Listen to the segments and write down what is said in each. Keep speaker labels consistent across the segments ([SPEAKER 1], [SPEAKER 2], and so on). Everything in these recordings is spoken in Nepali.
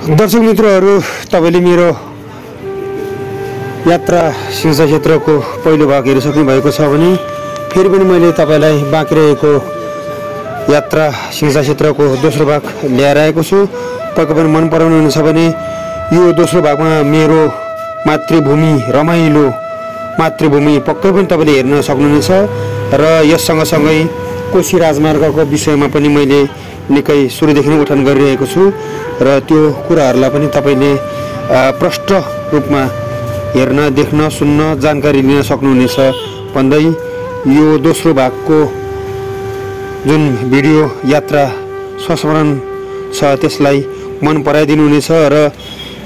[SPEAKER 1] दर्शक मित्रहरू, तपाईले मेरो यात्रा सिंसा क्षेत्रको पहिलो भाग हेरिसक्नु भएको छ भने फेरि पनि मैले तपाईलाई बाँकी रहेको यात्रा सिंसा क्षेत्रको दोस्रो भाग ल्याएर आएको छु। पक्कै पनि मन पराउनुहुन्छ भने यो दोस्रो भागमा मेरो मातृभूमि रमाइलो मातृभूमि पक्कै पनि तपाईले हेर्न सक्नुहुनेछ र यस सँगसँगै कोशी राजमार्गको विषयमा पनि मैले निकै सुरुदेखि नै उठान गरिरहेको छु र त्यो कुराहरूलाई पनि तपाईले प्रष्ट रूपमा हेर्न, देख्न, सुन्न, जानकारी लिन सक्नुहुनेछ भन्दै यो दोस्रो भागको जुन भिडियो यात्रा संस्मरण छ त्यसलाई मन पराइदिनुहुनेछ र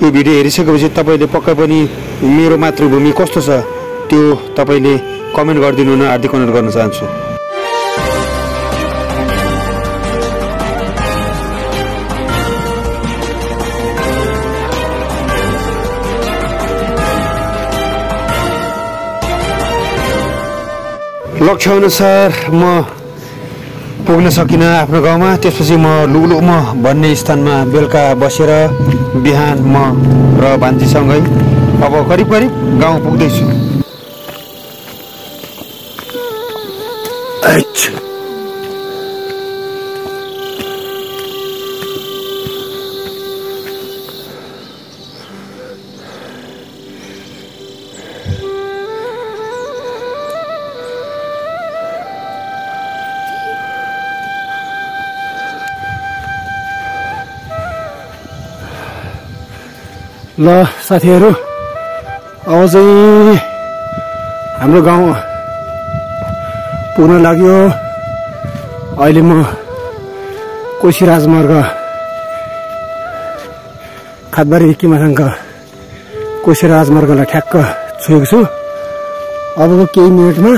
[SPEAKER 1] यो भिडियो हेरिसकेपछि तपाईले पक्कै पनि मेरो मातृभूमि कस्तो छ त्यो तपाईले कमेन्ट गरिदिनु हुन हार्दिक अनुरोध गर्न चाहन्छु। लक्ष्य अनुसार म पुग्न सकिनँ आफ्नो गाउँमा। त्यसपछि म लुगलुम भन्ने स्थानमा बेलुका बसेर बिहान म र भान्जीसँगै अब करिब गाउँ पुग्दैछु। ल साथीहरू, अब चाहिँ हाम्रो गाउँ पुग्न लाग्यो। अहिले म कोशी राजमार्ग खातबारी किमाथाङका कोशी राजमार्गलाई ठ्याक्क छोएको छु। अबको केही मिनटमा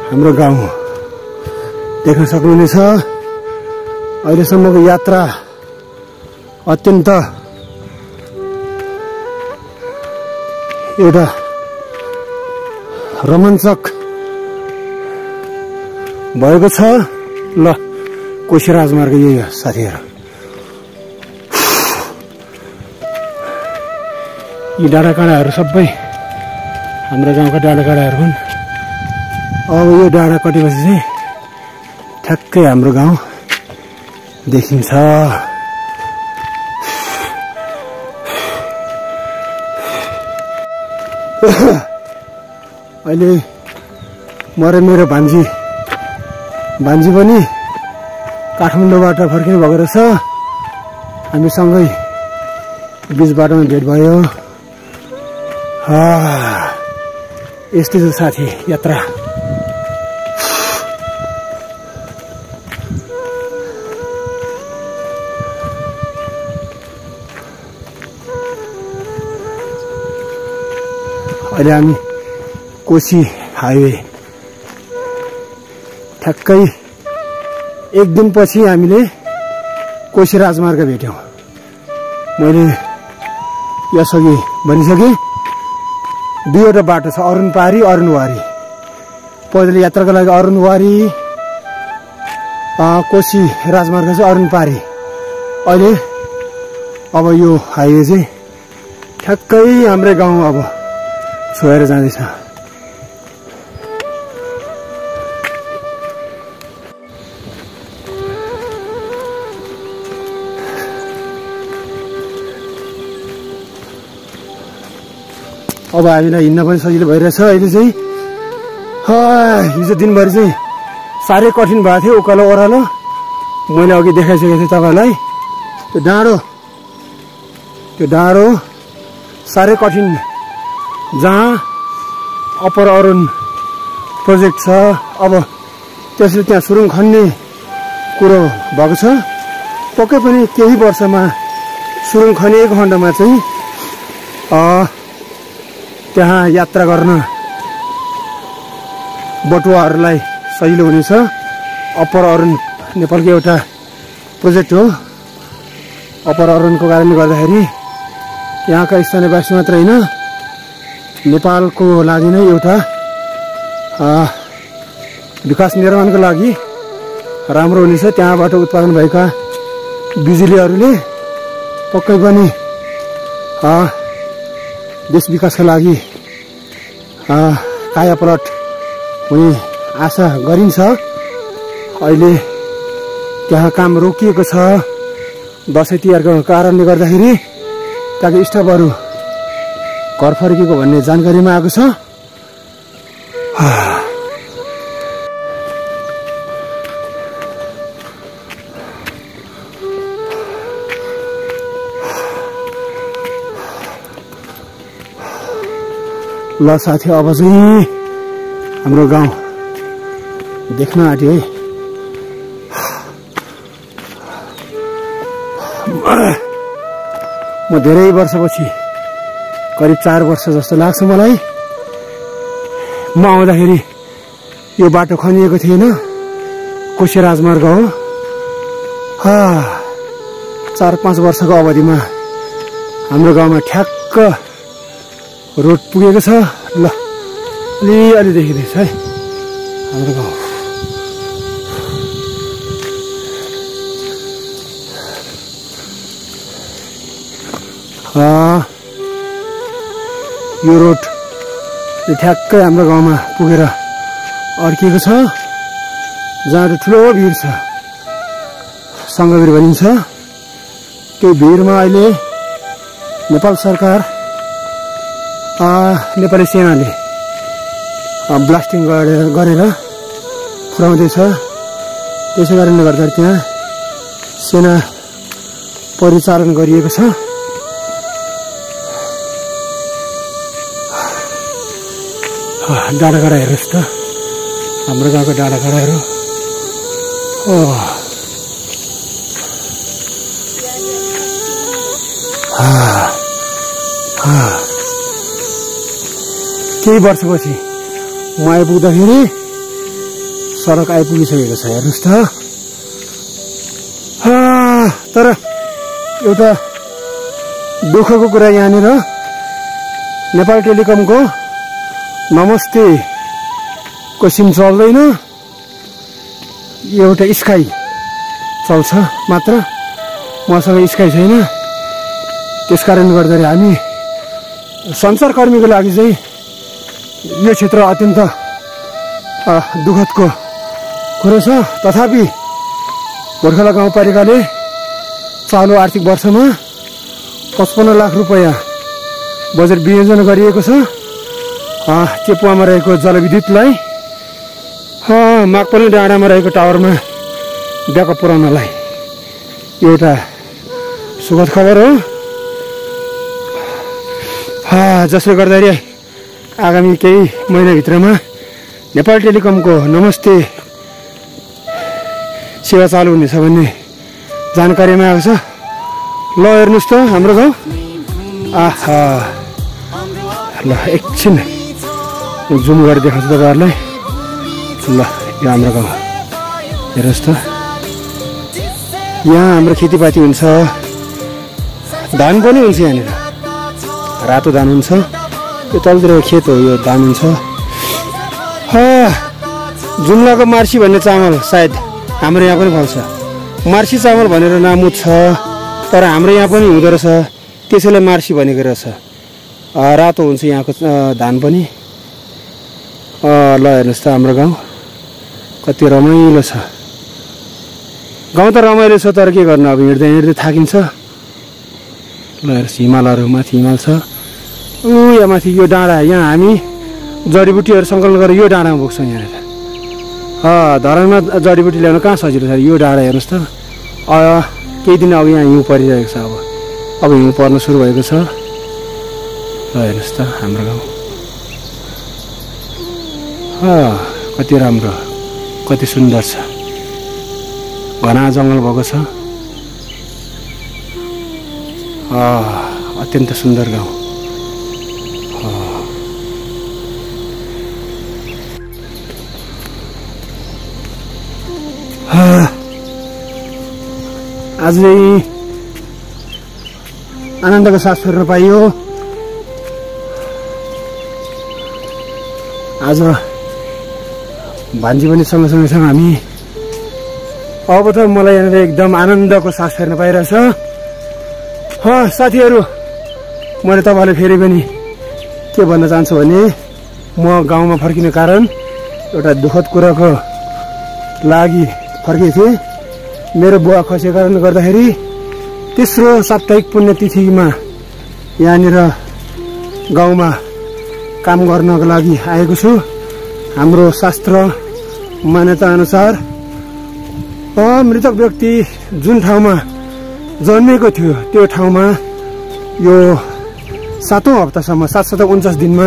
[SPEAKER 1] हाम्रो गाउँ देख्न सक्नुहुनेछ। अहिलेसम्मको यात्रा अत्यन्त एउटा रोमाञ्चक भएको छ। ल कोशी राजमार्ग यही हो साथीहरू। यी डाँडाकाँडाहरू सबै हाम्रो गाउँका डाँडाकाँडाहरू हुन्। अब यो डाँडा कटेपछि चाहिँ ठ्याक्कै हाम्रो गाउँ देखिन्छ। अहिले म र मेरो भान्जी पनि काठमाडौँबाट फर्किनु भएको रहेछ। हामी सँगै बीच बाटोमा भेट भयो। यस्तै छ साथी यात्रा। अहिले हामी कोशी हाइवे ठ्याक्कै एक दिनपछि हामीले कोशी राजमार्ग भेट्यौँ। मैले यसअघि भनिसकेँ दुईवटा बाटो छ, अरुणपारी अरुणवारी। पैदल यात्राको लागि अरुणवारी, कोशी राजमार्ग चाहिँ अरुणपारी। अहिले अब यो हाइवे चाहिँ ठ्याक्कै हाम्रै गाउँ अब छोएर जाँदैछ। अब हामीलाई हिँड्न पनि सजिलो भइरहेछ। अहिले चाहिँ हिजो दिनभरि चाहिँ साह्रै कठिन भएको थियो, उकालो ओह्रालो। मैले अघि देखाइसकेको थिएँ तपाईँलाई। त्यो डाँडो साह्रै कठिन, जहाँ अप्पर अरुण प्रोजेक्ट छ। अब त्यसले त्यहाँ सुरुङ खन्ने कुरो भएको छ। पक्कै पनि केही वर्षमा सुरुङ खनिएको खण्डमा चाहिँ त्यहाँ यात्रा गर्न बटुवाहरूलाई सजिलो हुनेछ। अप्पर अरुण नेपालको एउटा प्रोजेक्ट हो। अप्पर अरुणको कारणले गर्दाखेरि यहाँका स्थानीयवासी मात्र होइन, नेपालको लागि नै एउटा विकास निर्माणको लागि राम्रो हुनेछ। त्यहाँबाट उत्पादन भएका बिजुलीहरूले पक्कै पनि देश विकासका लागि कायापलट हुने आशा गरिन्छ। अहिले त्यहाँ काम रोकिएको छ दसैँ तिहारको कारणले गर्दाखेरि। त्यहाँको स्टाफहरू घर फर्किएको भन्ने जानकारीमा आएको छ। ल साथी, अब चाहिँ हाम्रो गाउँ देख्न आँट्यो है। म धेरै वर्षपछि, करिब 4 वर्ष जस्तो लाग्छ मलाई, म आउँदाखेरि यो बाटो खनिएको थिएन। कोशी राजमार्ग हो। 4-5 वर्षको अवधिमा हाम्रो गाउँमा ठ्याक्क रोड पुगेको छ। ल अलि देखिँदैछ है हाम्रो गाउँ। यो रोड ठ्याक्कै हाम्रो गाउँमा पुगेर अड्किएको छ, जहाँ ठुलो भिड छ, सङ्घवीर भनिन्छ। त्यो भिडमा अहिले नेपाल सरकार, नेपाली सेनाले ब्लास्टिङ गरेर पुर्याउँदैछ। त्यसै कारणले गर्दा त्यहाँ सेना परिचालन गरिएको छ। डाँडाकाँडा हेर्नुहोस् त, हाम्रो गाउँको डाँडाकाँडाहरू। केही वर्षपछि म आइपुग्दाखेरि सडक आइपुगिसकेको छ, हेर्नुहोस् त। तर एउटा दुःखको कुरा यहाँनिर नेपाल टेलिकमको नमस्ते को सिम चल्दैन, एउटा स्काई चल्छ मात्र। मसँग स्काई छैन। त्यस कारणले गर्दाखेरि हामी सञ्चारकर्मीको लागि चाहिँ यो क्षेत्र अत्यन्त दुःखदको कुरो छ। तथापि गोर्खाला गाउँपालिकाले चालु आर्थिक वर्षमा 55 लाख रुपियाँ बजेट विनियोजन गरिएको छ। चेपुवामा रहेको जलविद्युतलाई माकपनी डाँडामा रहेको टावरमा ब्याकअप पुर्याउनलाई एउटा सुखद खबर हो, जसले गर्दाखेरि आगामी केही महिनाभित्रमा नेपाल टेलिकमको नमस्ते सेवा चालु हुनेछ भन्ने जानकारीमा आएको छ। ल हेर्नुहोस् त हाम्रो गाउँ। ल एकछिन जुम गरेर देखाउँछु तपाईँहरूलाई। ल यो हाम्रो गाउँ हेर्नुहोस् त। यहाँ हाम्रो खेतीपाती हुन्छ, धान पनि हुन्छ। यहाँनिर रातो धान हुन्छ। यो तलतिर खेत हो, यो धान हुन्छ। जुम्लाको मार्सी भन्ने चामल सायद हाम्रो यहाँ पनि फल्छ। मार्सी चामल भनेर नामुद छ, तर हाम्रो यहाँ पनि हुँदो रहेछ, त्यसैले मार्सी भनेको रहेछ। रातो हुन्छ यहाँको धान पनि। ल हेर्नुहोस् त हाम्रो गाउँ कति रमाइलो छ। गाउँ त रमाइलो छ, तर के गर्नु, अब हिँड्दै हिँड्दै थाकिन्छ। ल हेर्नुहोस्, हिमालहरू माथि हिमाल छ। यहाँ माथि यो डाँडा, यहाँ हामी जडीबुटीहरू सङ्कलन गरेर यो डाँडामा पुग्छौँ। यहाँनिर धरानमा जडीबुटी ल्याउन कहाँ सजिलो छ। यो डाँडा हेर्नुहोस् त। केही दिन अब यहाँ हिउँ परिरहेको छ। अब हिउँ पर्न सुरु भएको छ। ल हेर्नुहोस् त हाम्रो गाउँ कति राम्रो, कति सुन्दर छ। घना जङ्गल भएको छ। अत्यन्त सुन्दर गाउँ। आज आनन्दको सास फेर्न पाइयो। आज भान्जी पनि सँगसँगै छौँ हामी। अब त मलाई यहाँनिर एकदम आनन्दको सास फेर्न पाइरहेछ। साथीहरू, मैले तपाईँलाई फेरि पनि के भन्न चाहन्छु भने म गाउँमा फर्किने कारण एउटा दुःखद कुराको लागि फर्केको थिएँ। मेरो बुवा खसेको कारणले गर्दाखेरि तेस्रो साप्ताहिक पुण्यतिथिमा यहाँनिर गाउँमा काम गर्नको लागि आएको छु। हाम्रो शास्त्र मान्यता अनुसार मृतक व्यक्ति जुन ठाउँमा जन्मेको थियो त्यो ठाउँमा यो 7औं हप्तासम्म 749 दिनमा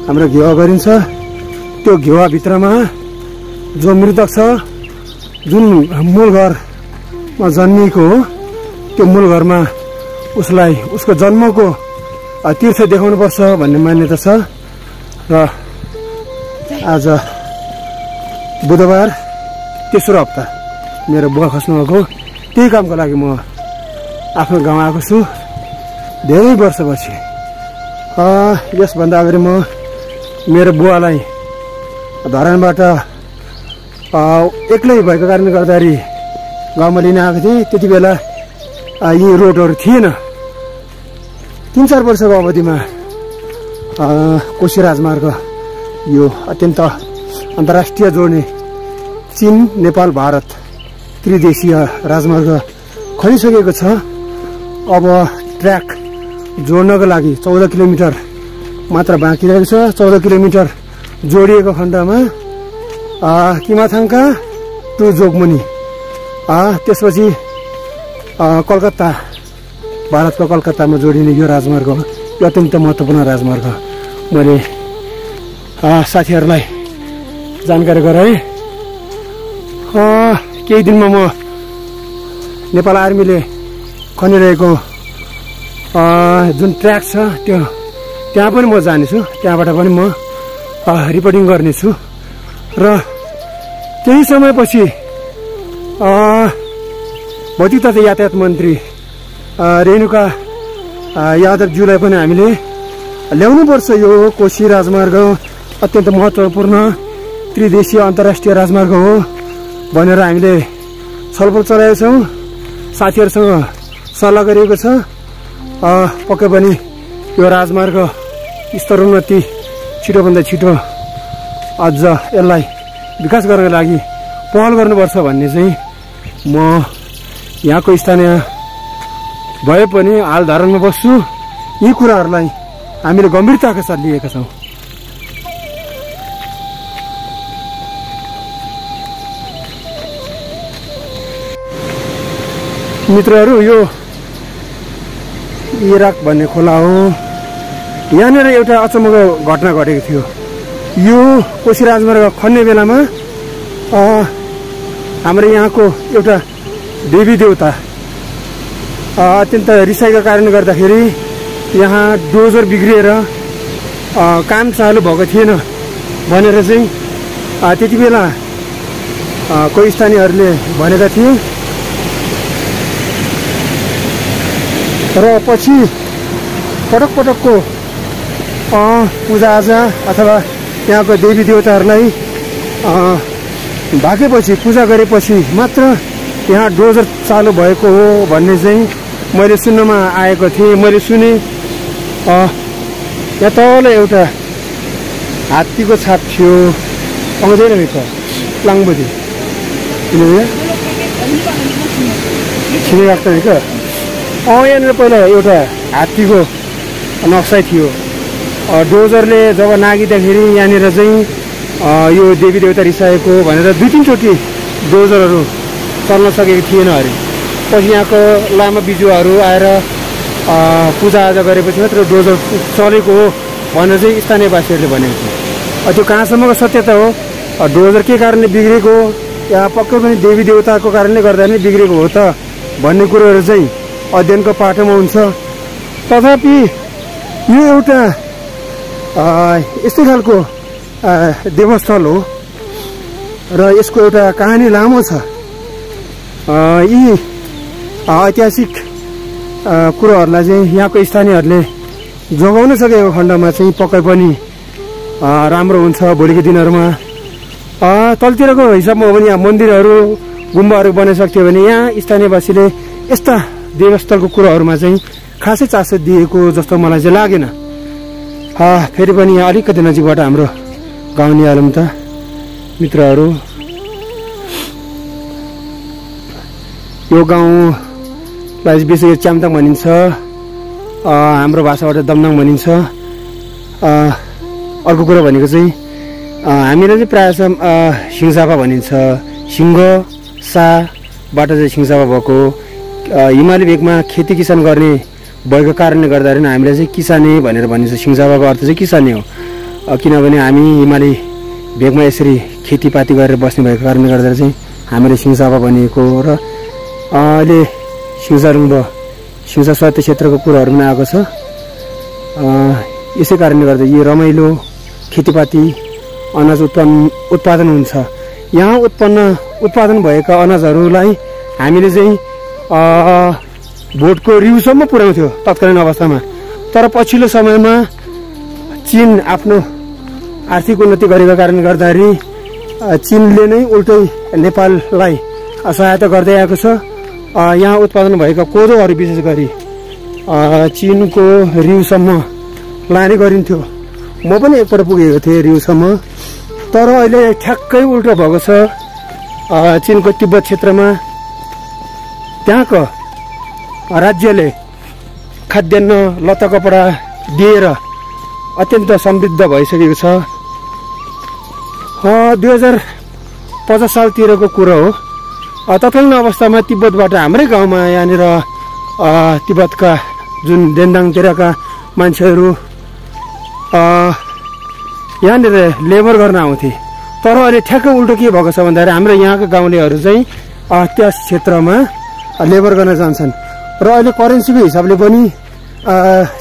[SPEAKER 1] हाम्रो घेवा गरिन्छ। त्यो घेवाभित्रमा जो मृतक छ, जुन मूल घरमा जन्मिएको हो, त्यो मूल घरमा उसलाई उसको जन्मको तीर्थ देखाउनुपर्छ भन्ने मान्यता छ। र आज बुधबार तेस्रो हप्ता मेरो बुवा खस्नुभएको, त्यही कामको लागि म आफ्नो गाउँ आएको छु धेरै वर्षपछि। यसभन्दा अगाडि म मेरो बुवालाई धरानबाट एक्लै भएको कारणले गर्दाखेरि गाउँमा लिन आएको थिएँ। त्यति बेला यी रोडहरू थिएन। 3-4 वर्षको अवधिमा कोशी राजमार्ग, यो अत्यन्त अन्तर्राष्ट्रिय जोड्ने चीन, नेपाल, भारत त्रिदेशीय राजमार्ग खनिसकेको छ। अब ट्र्याक जोड्नको लागि 14 किलोमिटर मात्र बाँकी रहेको छ। 14 किलोमिटर जोडिएको खण्डमा किमाथाङका टु जोगमुनि, त्यसपछि कलकत्ता, भारतको कलकत्तामा जोडिने यो राजमार्ग हो। यो अत्यन्त महत्त्वपूर्ण राजमार्ग मैले साथीहरूलाई जानकारी गराएँ। केही दिनमा म नेपाल आर्मीले खनिरहेको जुन ट्र्याक छ त्यहाँ पनि म जानेछु। त्यहाँबाट पनि म रिपोर्टिङ गर्नेछु। र केही समयपछि भौतिक तथा यातायात मन्त्री रेणुका यादवज्यूलाई पनि हामीले ल्याउनुपर्छ। यो कोशी राजमार्ग अत्यन्त महत्त्वपूर्ण त्रिदेशीय अन्तर्राष्ट्रिय राजमार्ग हो भनेर हामीले छलफल चलाएका छौँ। साथीहरूसँग सल्लाह गरिएको छ। पक्कै पनि यो राजमार्ग स्तरोन्नति छिटोभन्दा छिटो अझ यसलाई विकास गर्नको लागि पहल गर्नुपर्छ भन्ने चाहिँ म यहाँको स्थानीय भए पनि हाल धारणमा बस्छु। यी कुराहरूलाई हामीले गम्भीरताका साथ लिएका छौँ। मित्रहरू, यो इराक भन्ने खोला हो। यहाँनिर एउटा अचम्मको घटना घटेको थियो। यो कोशी राजमार्ग खन्ने बेलामा हाम्रो यहाँको एउटा देवी देवता अत्यन्त रिसाइका कारणले गर्दाखेरि यहाँ डोजर बिग्रिएर काम चालु भएको थिएन भनेर चाहिँ त्यति बेला कोही स्थानीयहरूले भनेका थिए। र पछि पटक पटकको पूजाआजा अथवा यहाँको देवी देवताहरूलाई भागेपछि, पूजा गरेपछि मात्र यहाँ डोजर चालु भएको हो भन्ने चाहिँ मैले सुन्नमा आएको थिएँ। मैले सुने यहाँ तल एउटा हात्तीको छाप थियो। आउँदैन नि त लाङबुदी छिरिरहेको छ। यहाँनिर पहिला एउटा हात्तीको नक्सा थियो। डोजरले जब नागिँदाखेरि यहाँनिर चाहिँ यो देवी देवता रिसाएको भनेर 2-3 चोटि डोजरहरू चल्न सकेको थिएन अरे। पछि यहाँको लामा बिजुवाहरू आएर पूजाआजा गरेपछि मात्र डोजर चलेको हो भनेर चाहिँ स्थानीयवासीहरूले भनेको थियो। त्यो कहाँसम्मको सत्यता हो, डोजर के कारणले बिग्रेको, यहाँ पक्कै पनि देवी देवताको कारणले गर्दा नै बिग्रेको हो त भन्ने कुरोहरू चाहिँ अध्ययनको पाटोमा हुन्छ। तथापि यो एउटा यस्तै खालको देवस्थल हो र यसको एउटा कहानी लामो छ। यी ऐतिहासिक कुरोहरूलाई चाहिँ यहाँको स्थानीयहरूले जोगाउन सकेको खण्डमा चाहिँ पक्कै पनि राम्रो हुन्छ भोलिको दिनहरूमा। तलतिरको हिसाबमा हो भने यहाँ मन्दिरहरू, गुम्बाहरू बनाइसक्थ्यो भने यहाँ स्थानीयवासीले यस्ता देवस्थलको कुरोहरूमा चाहिँ खासै चासो दिएको जस्तो मलाई चाहिँ लागेन। फेरि पनि यहाँ अलिकति नजिकबाट हाम्रो गाउँ निहालौँ त मित्रहरू। यो गाउँलाई विशेष च्याम्ताङ भनिन्छ, हाम्रो भाषाबाट दमदाङ भनिन्छ। अर्को कुरा भनेको चाहिँ हामीलाई चाहिँ प्रायः सिङसापा भनिन्छ। सिङ्ग साबाट चाहिँ सिङसापा भएको। हिमाली भेगमा खेती किसान गर्ने भएको कारणले गर्दाखेरि हामीलाई चाहिँ किसाने भनेर भनिन्छ। सिङसापाको अर्थ चाहिँ किसाने हो, किनभने हामी हिमाली भेगमा यसरी खेतीपाती गरेर बस्ने भएको कारणले गर्दा चाहिँ हामीले सिङसापा भनिएको हो। र अहिले सिङसारुङ सिङसा स्वायत्त क्षेत्रको कुराहरू पनि आएको छ। यसै कारणले गर्दा यो रमाइलो खेतीपाती अनाज उत्पादन हुन्छ। यहाँ उत्पादन भएका अनाजहरूलाई हामीले चाहिँ भोटको रिउसम्म पुर्याउँथ्यो तत्कालीन अवस्थामा। तर पछिल्लो समयमा चीन आफ्नो आर्थिक उन्नति गरेको कारणले गर्दाखेरि चीनले नै उल्टै नेपाललाई सहायता गर्दै आएको छ। यहाँ उत्पादन भएका कोदोहरू विशेष गरी चीनको रिउसम्म लाने गरिन्थ्यो। म पनि एकपल्ट पुगेको थिएँ रिउसम्म। तर अहिले ठ्याक्कै उल्टो भएको छ। चीनको तिब्बत क्षेत्रमा त्यहाँको राज्यले खाद्यान्न लत्ता कपडा दिएर अत्यन्त समृद्ध भइसकेको छ। 2050 सालतिरको कुरो हो। तत्कालीन अवस्थामा तिब्बतबाट हाम्रै गाउँमा यहाँनिर तिब्बतका जुन देन्दाङतिरका मान्छेहरू यहाँनिर लेबर गर्न आउँथे। तर अहिले ठ्याक्कै उल्टो के भएको छ भन्दाखेरि हाम्रो यहाँका गाउँलेहरू चाहिँ त्यस क्षेत्रमा लेबर गर्न जान्छन्। र अहिले करेन्सीको हिसाबले पनि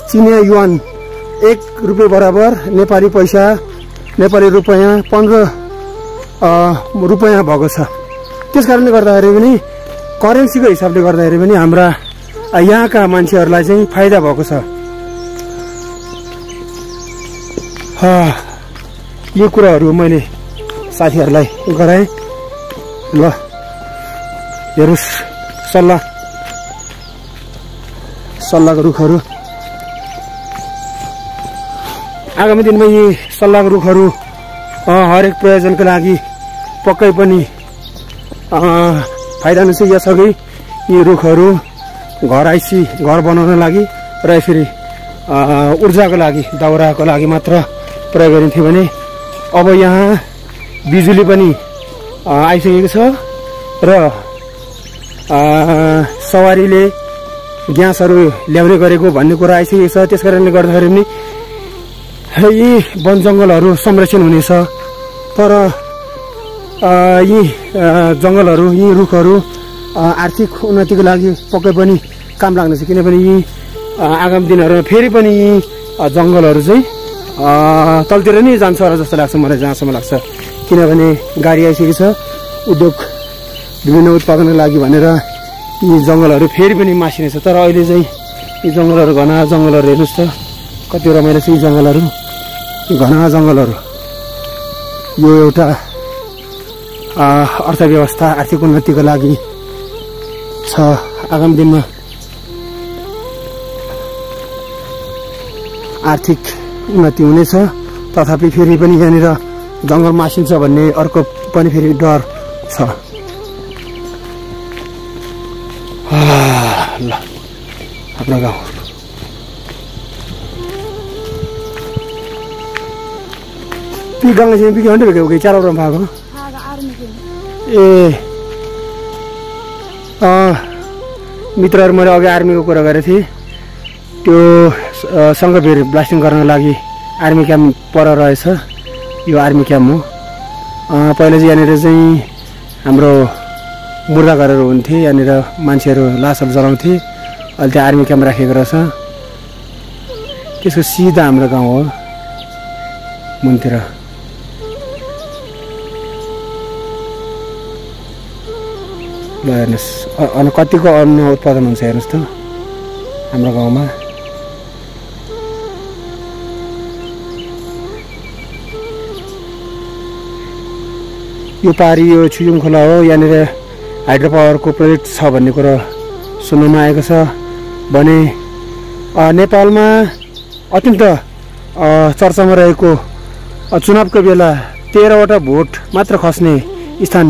[SPEAKER 1] चिनिया युवान 1 रुपियाँ बराबर नेपाली पैसा नेपाली रुपियाँ 15 रुपियाँ भएको छ। त्यस कारणले गर्दाखेरि पनि करेन्सीको हिसाबले गर्दाखेरि पनि हाम्रा यहाँका मान्छेहरूलाई चाहिँ फाइदा भएको छ। यो कुराहरू मैले साथीहरूलाई गराएँ। ल हेर्नुहोस् सल्लाहको रुखहरू। आगामी दिनमा यी सल्लाहको रुखहरू हरेक प्रयोजनको लागि पक्कै पनि फाइदा हुनेछ। यसअघि यी रुखहरू घर बनाउन लागि र यसरी ऊर्जाको लागि दाउराको लागि मात्र प्रयोग गरिन्थ्यो भने अब यहाँ बिजुली पनि आइसकेको छ र सवारीले ग्यासहरू ल्याउने गरेको भन्ने कुरा आइसकेको छ। त्यस कारणले गर्दाखेरि पनि यी वन जङ्गलहरू संरक्षण हुनेछ। तर यी जङ्गलहरू यी रुखहरू आर्थिक उन्नतिको लागि पक्कै पनि काम लाग्नेछ। किनभने यी आगामी दिनहरूमा फेरि पनि यी जङ्गलहरू चाहिँ तलतिर नै जान्छ होला जस्तो लाग्छ मलाई, जहाँसम्म लाग्छ। किनभने गाडी आइसकेको छ, उद्योग विभिन्न उत्पादनको लागि भनेर यी जङ्गलहरू फेरि पनि मासिनेछ। तर अहिले चाहिँ यी जङ्गलहरू घना जङ्गलहरू हेर्नुहोस् त कति रमाइलो छ। यी जङ्गलहरू घना जङ्गलहरू यो एउटा अर्थव्यवस्था आर्थिक उन्नतिको लागि छ। आगामी दिनमा आर्थिक उन्नति हुनेछ। तथापि फेरि पनि यहाँनिर जङ्गल मासिन्छ भन्ने अर्को पनि फेरि डर छ। ल आफ्नो गाउँ गाउँले चाहिँ बिके हन्ड्रेड भेटेको कि 4 वटा भएको ए मित्रहरू मैले अघि आर्मीको कुरा गरेको थिएँ। त्यो सङ्घवीर ब्लास्टिङ गर्नको लागि आर्मी क्याम्प पर रहेछ। यो आर्मी क्याम्प हो। पहिला चाहिँ यहाँनिर चाहिँ हाम्रो मुर्दा घरहरू हुन्थे, यहाँनिर मान्छेहरू लासहरू जलाउँथे। अहिले त्यहाँ आर्मी क्याम्प राखेको रहेछ। त्यसको सिधा हाम्रो गाउँ हो मुनतिर। ल हेर्नुहोस् अनि कतिको अन्न उत्पादन हुन्छ हेर्नुहोस् त हाम्रो गाउँमा। यो पारी यो छुजुङ खोला हो। यहाँनिर हाइड्रो पावरको प्रोजेक्ट छ भन्ने कुरो सुन्नमा आएको छ भने नेपालमा अत्यन्त चर्चामा रहेको चुनावको बेला 13वटा भोट मात्र खस्ने स्थान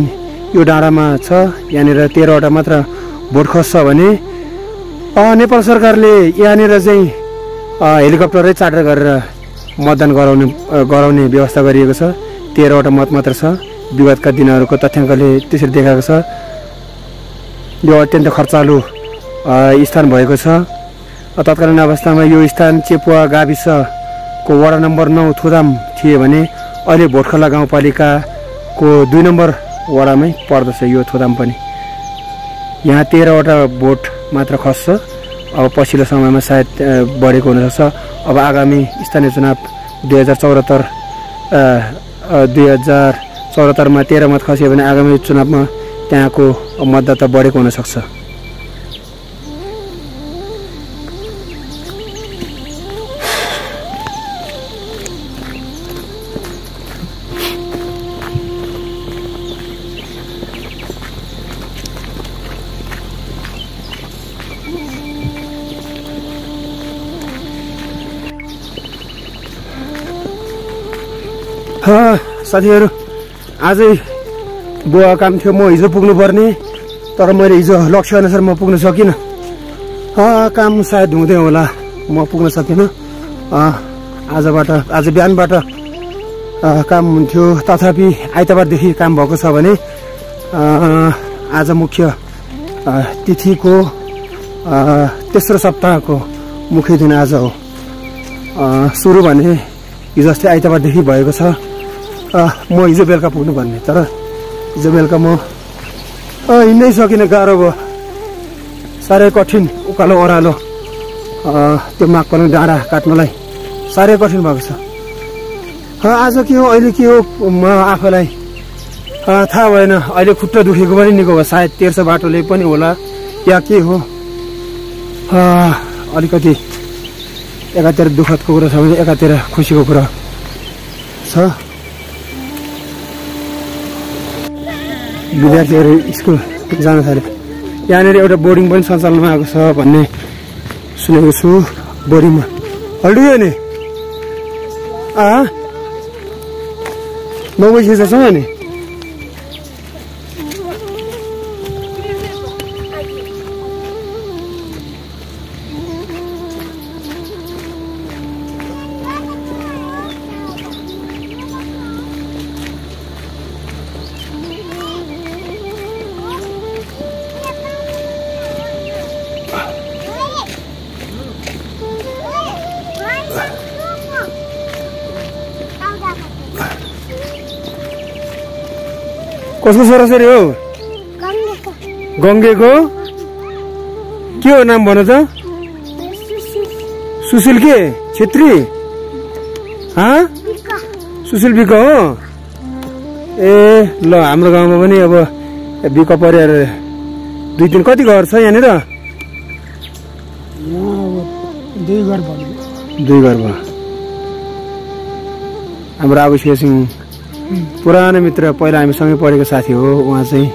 [SPEAKER 1] यो डाँडामा छ। यहाँनिर 13वटा मात्र भोट खस्छ भने नेपाल सरकारले यहाँनिर चाहिँ हेलिकप्टरै चार्टर गरेर मतदान गराउने व्यवस्था गरिएको छ। 13वटा मत मात्र छ। विगतका दिनहरूको तथ्याङ्कले त्यसरी देखाएको छ। यो अत्यन्त खर्चालु स्थान भएको छ। तत्कालीन अवस्थामा यो स्थान चेपुवा गाविसको वडा नम्बर 9 थुदाम थिए भने अहिले भोटखला गाउँपालिकाको 2 नम्बर वडामै पर्दछ यो थुदाम पनि। यहाँ 13वटा भोट मात्र खस्छ। अब पछिल्लो समयमा सायद बढेको हुनसक्छ। अब आगामी स्थानीय चुनाव 2074मा 13 मत खस्यो भने आगामी चुनावमा त्यहाँको मतदाता बढेको हुनसक्छ। साथीहरू आजै बुवा काम थियो। म हिजो पुग्नु पर्ने तर मैले हिजो लक्ष्य अनुसार म पुग्न सकिनँ। काम सायद हुँदै होला म पुग्न सकिनँ। आज बिहानबाट काम हुन्थ्यो। तथापि आइतबारदेखि काम भएको छ भने आज मुख्य तिथिको तेस्रो सप्ताहको मुख्य दिन आज हो। सुरु भने हिजो अस्ति आइतबारदेखि भएको छ। म हिजो बेलुका पुग्नुपर्ने तर हिजो बेलुका म हिँड्नै सकिनँ। गाह्रो भयो। साह्रै कठिन उकालो ओह्रालो त्यो माकपन डाँडा काट्नलाई साह्रै कठिन भएको छ। आज के हो अहिले के हो म आफैलाई थाहा भएन। अहिले खुट्टा दुखेको पनि निको भयो। सायद तेर्सो बाटोले पनि होला या के हो। अलिकति एकातिर दुःखदको कुरा छ भने एकातिर खुसीको कुरा छ। विद्यार्थीहरू स्कुल जान थाले। यहाँनिर एउटा बोर्डिङ पनि सञ्चालनमा आएको छ भन्ने सुनेको छु। बोर्डिङमा हल्डियो नि 9 बजी छ नि। कसको छोराछोरी हो? गङ्गेको। के हो नाम भन त? सुशील के छेत्री? सुशील बिक हो? ए ल हाम्रो गाउँमा पनि अब बिक परिवार 2-3 कति घर छ यहाँनिर? 2 घर भयो। हाम्रो आबु सिंह पुरानो मित्र, पहिला हामी सँगै पढेको साथी हो। उहाँ चाहिँ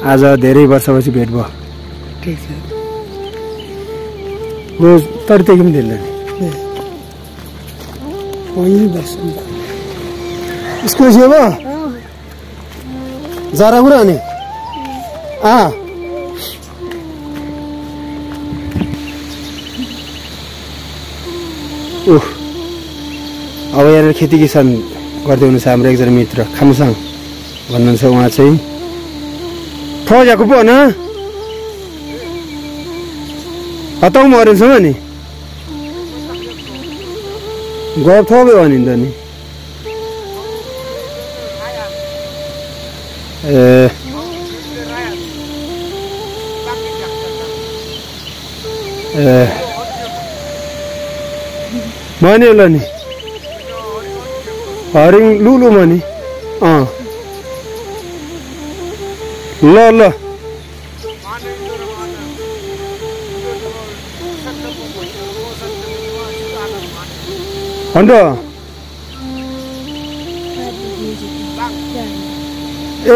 [SPEAKER 1] आज धेरै वर्षपछि भेट भयो।
[SPEAKER 2] ठिक छ।
[SPEAKER 1] रोज तरदेखि पनि दिल्ला स्कुल थियो भयो जरा कुरा नि अब यहाँ खेती किसान गर्दै हुनुहुन्छ हाम्रो एकजना मित्र खामसाङ भन्नुहुन्छ। उहाँ चाहिँ ठजाको पो न हताउ मरेछ नि गफ थोक्यो भने त नि। भन्यो ल नि हरिङ लुलु मनी ल ल अन्त ए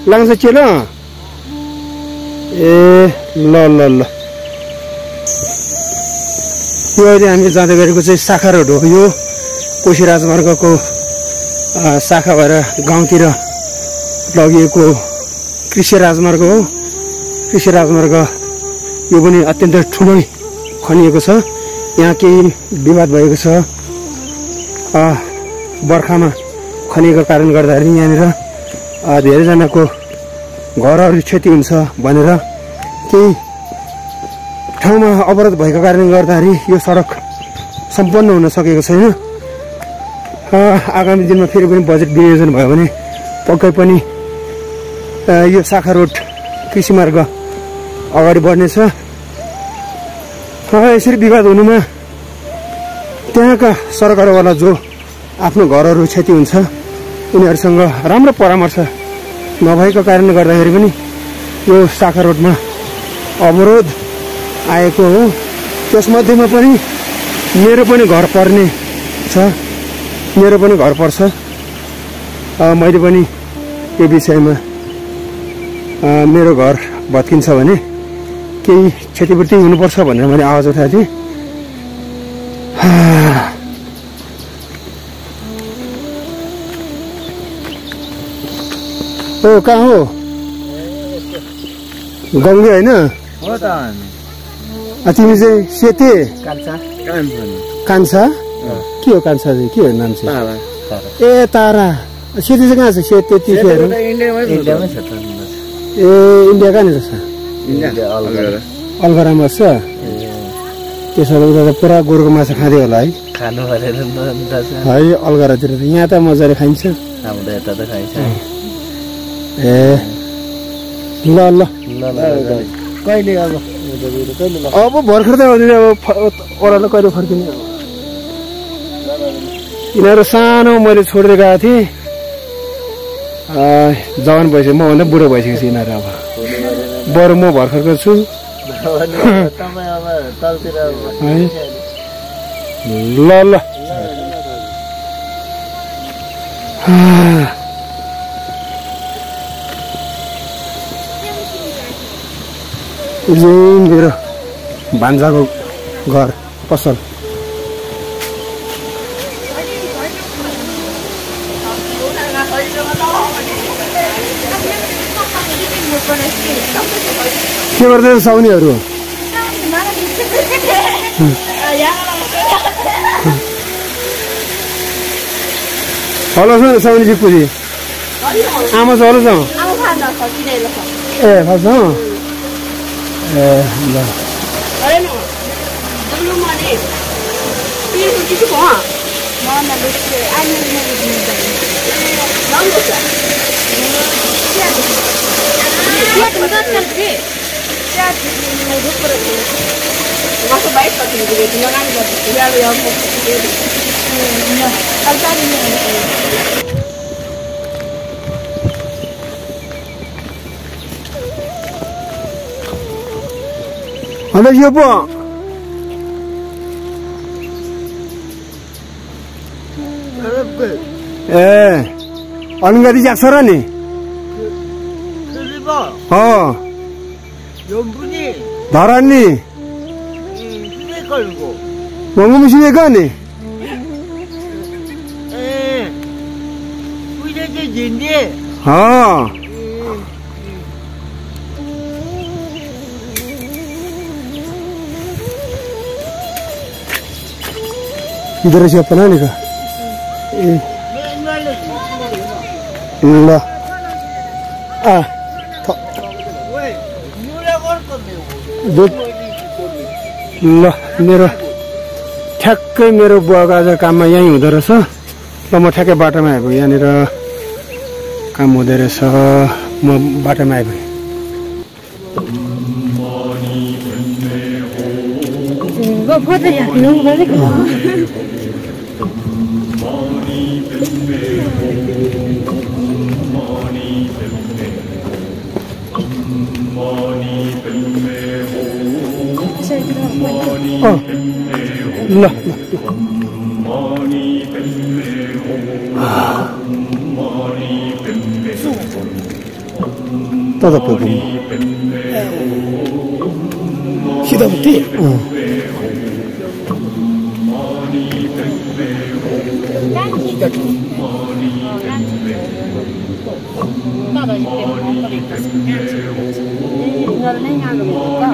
[SPEAKER 1] लान्छ चेल ए ल ल ल यो अहिले हामी जाँदै गरेको चाहिँ शाखा रोड हो। यो कोशी राजमार्गको शाखा भएर गाउँतिर लगिएको कृषि राजमार्ग हो। कृषि राजमार्ग यो पनि अत्यन्त ठुलो खनिएको छ। यहाँ केही विवाद भएको छ। बर्खामा खनिएको कारण गर्दाखेरि यहाँनिर धेरैजनाको घरहरू क्षति हुन्छ भनेर केही ठाउँमा अवरोध भएको कारणले गर्दाखेरि यो सडक सम्पन्न हुन सकेको छैन। आगामी दिनमा फेरि पनि बजेट विनियोजन भयो भने पक्कै पनि यो शाखा रोड कृषि मार्ग अगाडि बढ्नेछ। यसरी विवाद हुनुमा त्यहाँका सरकारवाला जो आफ्नो घरहरू क्षति हुन्छ उनीहरूसँग राम्रो परामर्श नभएको कारणले गर्दाखेरि पनि यो शाखा रोडमा अवरोध आएको हो। त्यसमध्येमा पनि मेरो पनि घर पर्ने छ, मेरो पनि घर पर्छ। मैले पनि यो विषयमा मेरो घर भत्किन्छ भने केही क्षतिपूर्ति हुनुपर्छ भनेर मैले आवाज उठाएको थिएँ। ओ कहाँ हो? गङ्गे होइन? तिमी चाहिँ सेते कान्छा? के हो कान्छा चाहिँ? के हो नाम चाहिँ? ए तारा। सेते चाहिँ कहाँ छ? सेते तिखेहरू ए इन्डिया कहाँनिर छ? अलगढामा बस्छ। त्यसो भए त पुरा गोरुको माछा खाँदै होला है? है अलगढातिर त। यहाँ त मजाले खाइन्छ। ए ल ल कहिले अब भर्खर त ओह्रालो कहिले फर्किने? यिनीहरू सानो मैले छोडेर गएको थिएँ। जवान भइसक्यो, मभन्दा बुढो भइसकेको छु यिनीहरू। अब बरु म भर्खरको छु। ल ल मेरो भान्जाको घर पसल। के गर्दैछ साउनीहरू? हेलो साउनीजी पुजी आमा छ? हेलो ए फर्छ ए ल अन्त यो पो ए अलगढी जान्छ र नि? धरानी मंगू मिसिने का ने हाँ इधर से अपना नहीं का ला ल मेरो ठ्याक्कै मेरो बुवाको आज काममा यहीँ हुँदो रहेछ। ल म ठ्याक्कै बाटोमा आइपुगेँ। यहाँनिर काम हुँदो रहेछ। म बाटोमा आइपुगेँ। ल तदपि सिधा
[SPEAKER 2] got to. Nada de tiempo, no te digas. No le hago nada.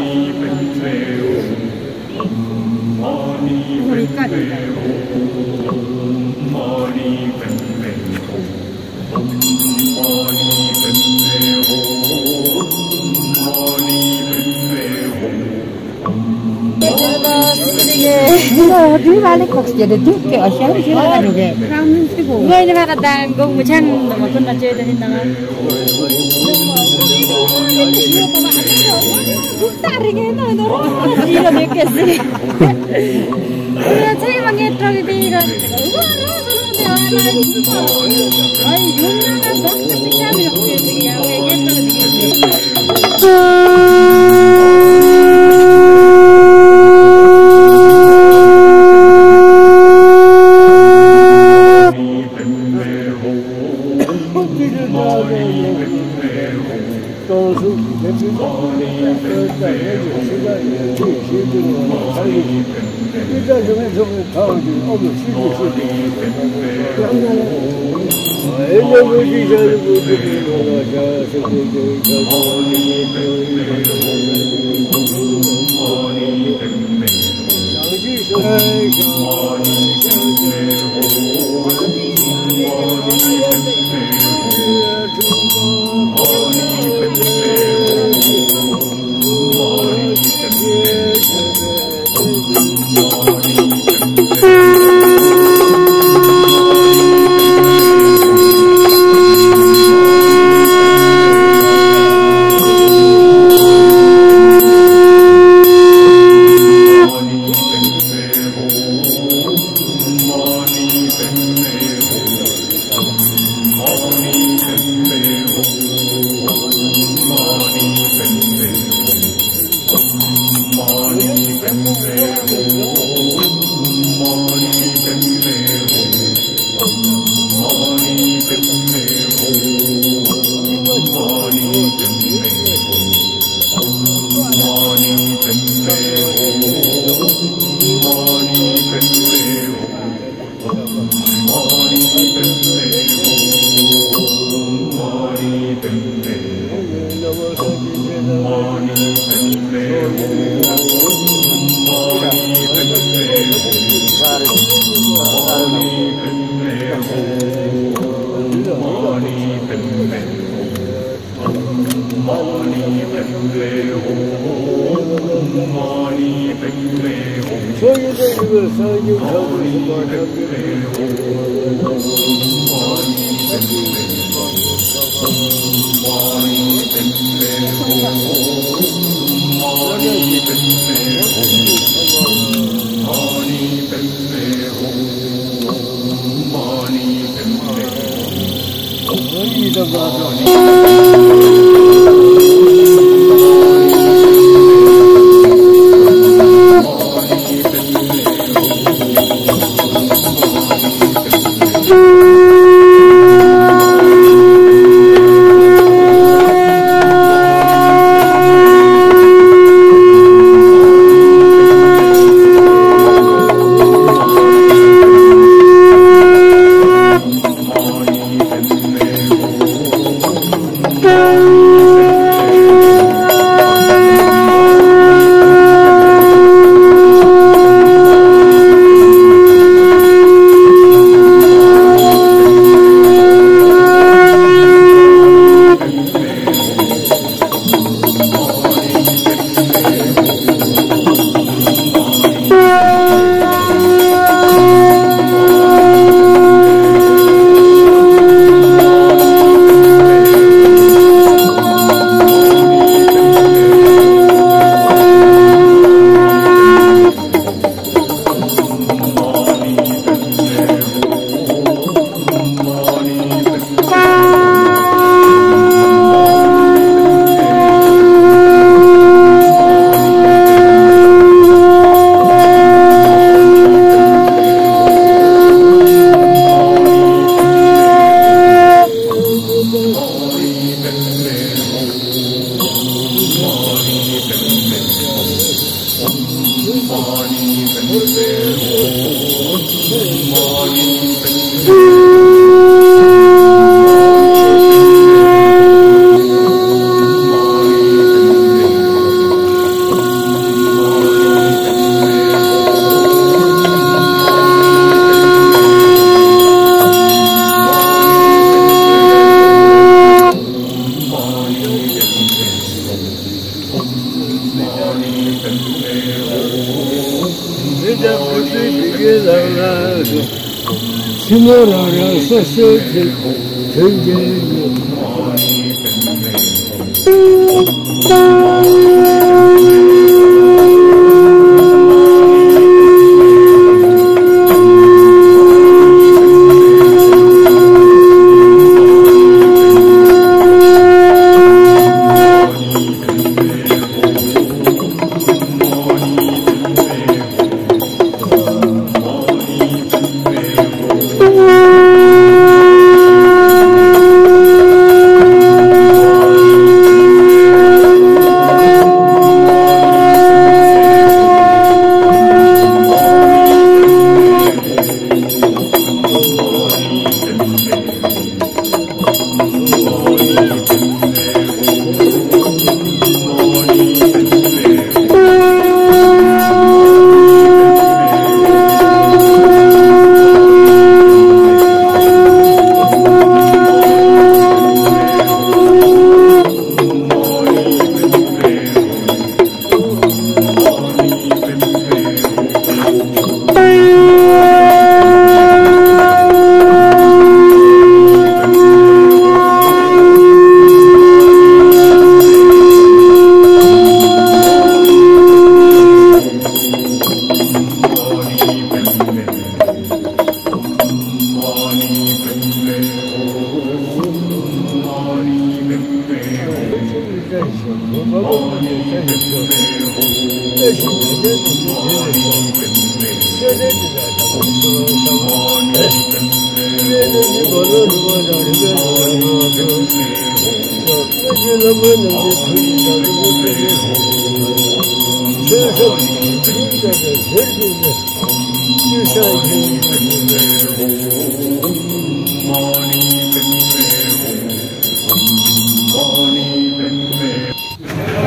[SPEAKER 2] Đi vào lấy cục giờ để trước cái ở sáng chứ là được kìa. Ngay nó ra ta gông một chân mà con là chơi trên đó. Tarik itu iya deket sih. Saya mengetrol itu kan. Ay, yun na ba? Kasi kami ako siya.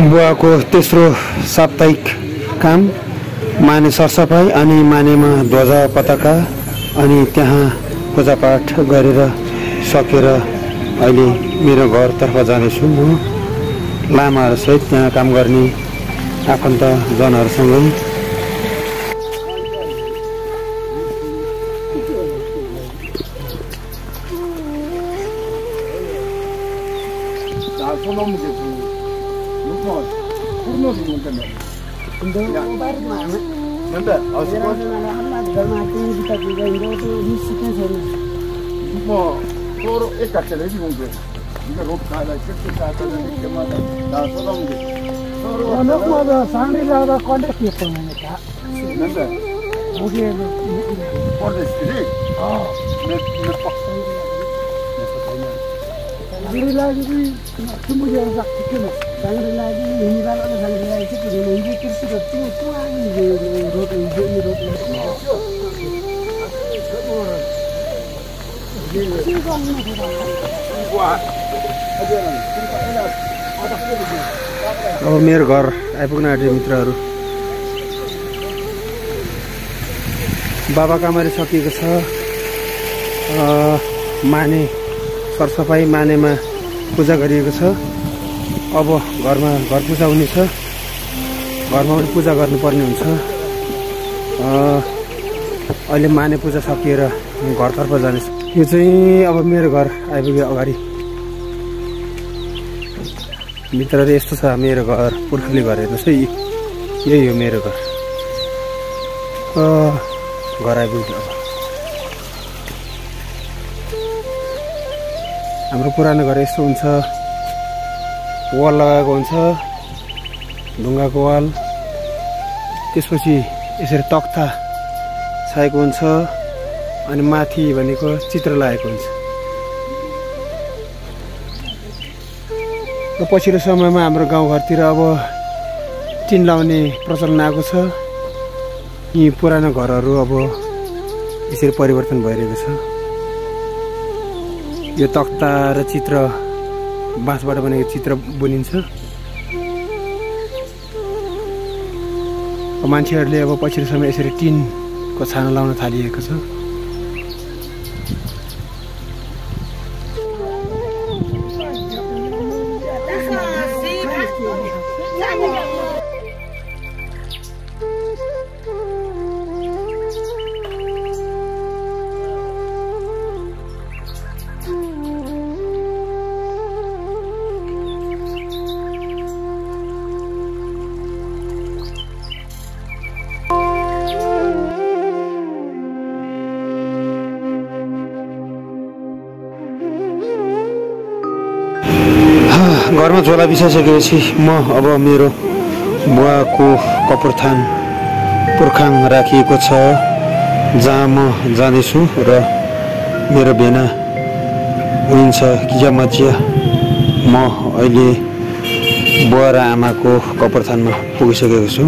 [SPEAKER 1] बुवाको तेस्रो साप्ताहिक काम माने सरसफाई अनि मानेमा ध्वजा पताका अनि त्यहाँ पूजापाठ गरेर सकेर अहिले मेरो घरतर्फ जाँदैछु म लामाहरूसहित त्यहाँ काम गर्ने आफन्त जनहरूसँगै। अब मेरो घर आइपुग्न आँट्यो मित्रहरू। बाबा कामरी सकिएको छ। माने सरसफाई मानेमा पूजा गरिएको छ। अब घरमा घर पूजा हुनेछ। घरमा पनि पूजा गर्नुपर्ने हुन्छ। अहिले माने पूजा सकिएर घरतर्फ जानेछु। यो चाहिँ अब मेरो घर आइपुग्यो अगाडि। मित्रहरू यस्तो छ मेरो घर पुर्खली घर हेर्नुहोस् है। यही हो मेरो घर। घर आइपुग्यो। हाम्रो पुरानो घर यस्तो हुन्छ। वाल लगाएको हुन्छ, ढुङ्गाको वाल। त्यसपछि यसरी तख्ता छाएको हुन्छ अनि माथि भनेको चित्र लागेको हुन्छ। र पछिल्लो समयमा हाम्रो गाउँघरतिर अब टिन लाउने प्रचलन आएको छ। यी पुरानो घरहरू अब यसरी परिवर्तन भइरहेको छ। यो तख्ता र चित्र बाँसबाट बनेको चित्र बुनिन्छ। मान्छेहरूले अब पछिल्लो समय यसरी टिनको छानो लाउन थालिएको छ। घरमा झोला बिसाइसकेपछि म अब मेरो बुवाको कपुरथान पुर्खाङ राखिएको छ जहाँ म जाँदैछु र मेरो भेना हुनुहुन्छ किजामजिया। म अहिले बुवा र आमाको कपुरथानमा पुगिसकेको छु।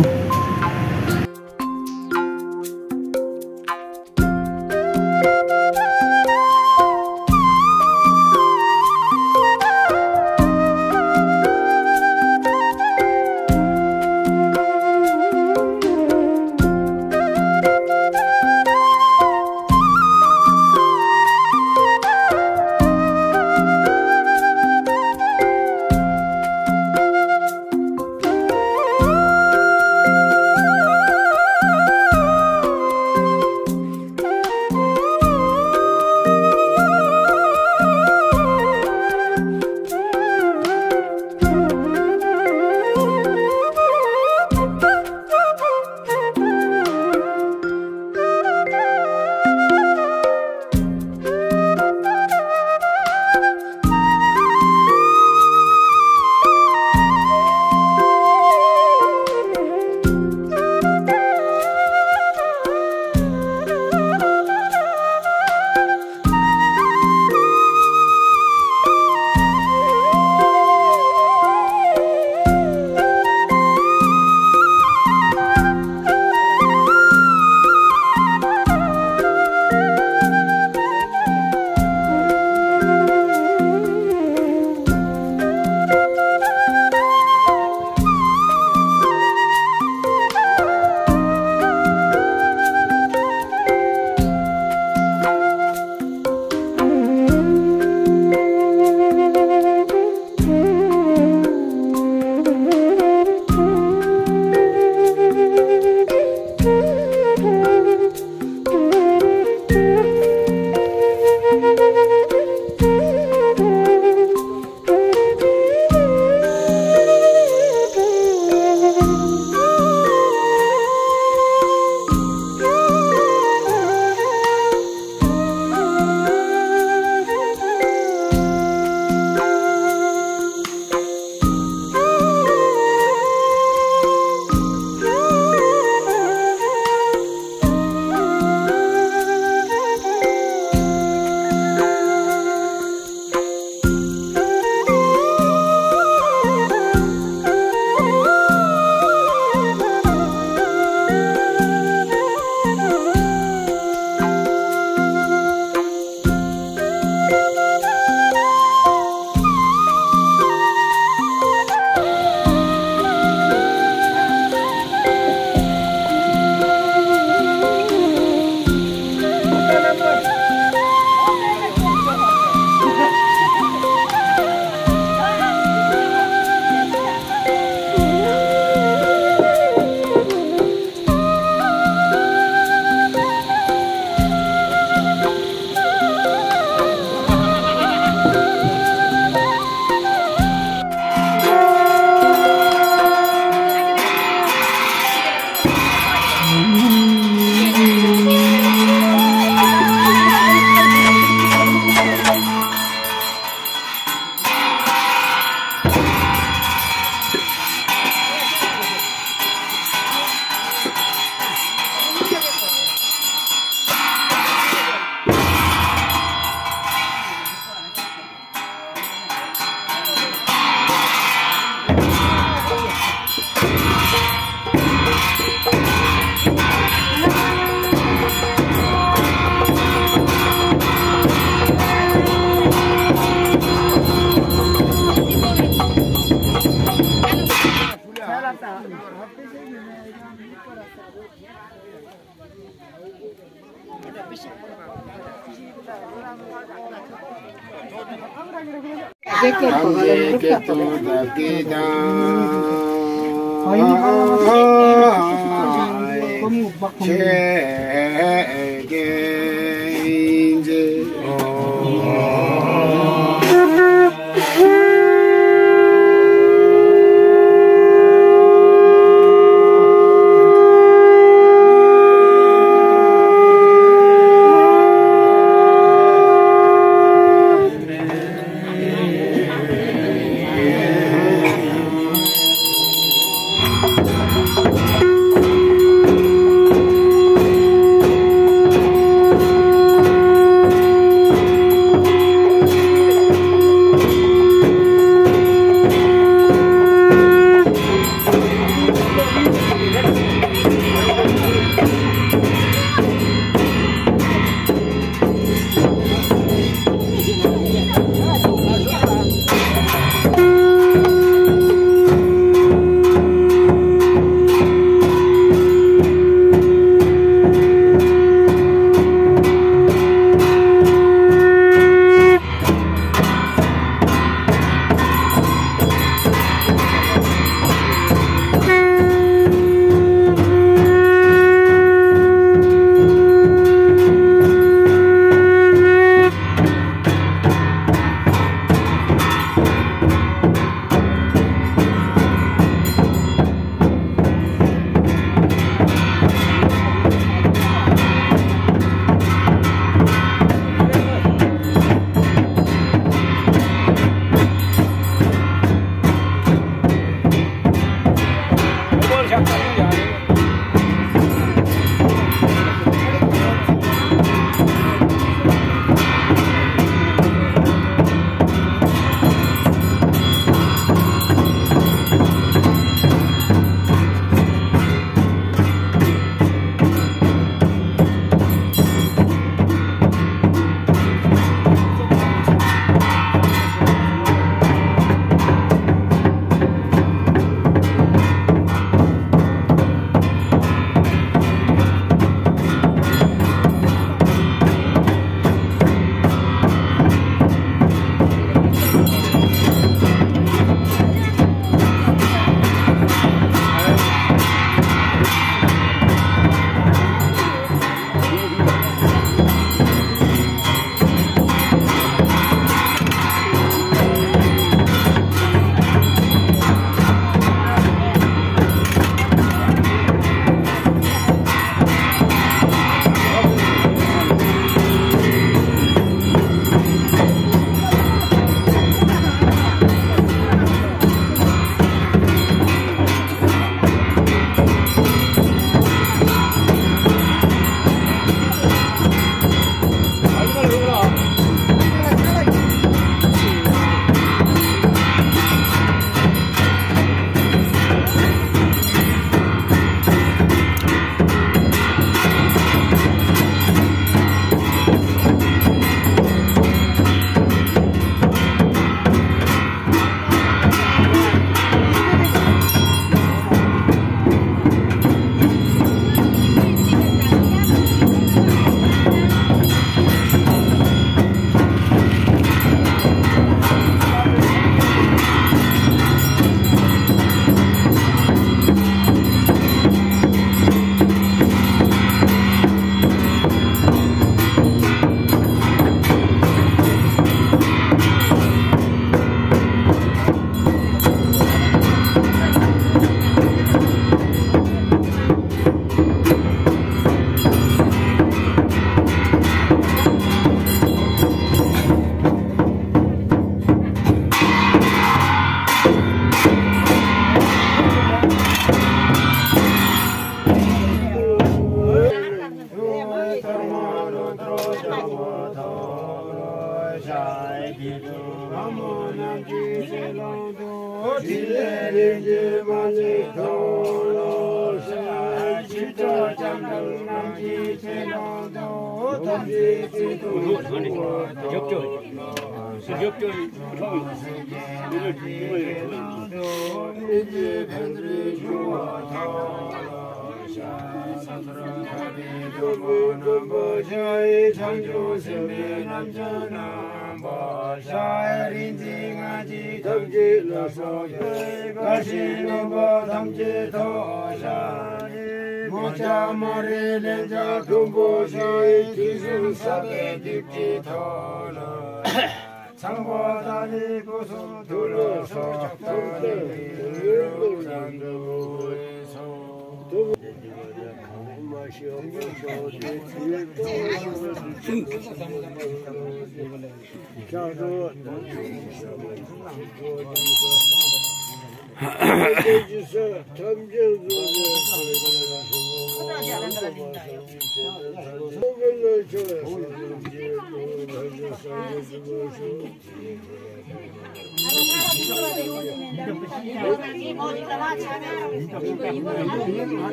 [SPEAKER 3] 상보다니 고소 둘러서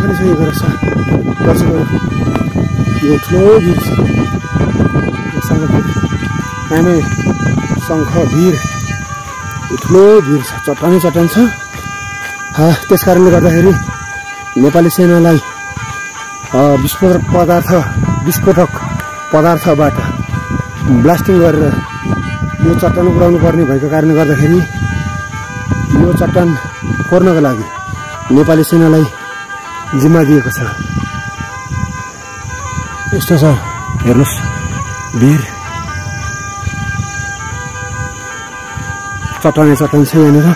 [SPEAKER 1] खनिसकेको रहेछ दर्शकहरू। यो ठुलो भिर छ नामै शङ्ख भिर। यो ठुलो भिर छ, चट्टानै चट्टान छ। त्यस कारणले गर्दाखेरि नेपाली सेनालाई विस्फोटक पदार्थबाट ब्लास्टिङ गरेर यो चट्टान उडाउनु पर्ने भएको कारणले गर्दाखेरि यो चट्टान फोर्नको लागि नेपाली सेनालाई जिम्मा दिएको छ। यस्तो छ हेर्नुहोस् भिर, चट्टानै चट्टान छ यहाँनिर।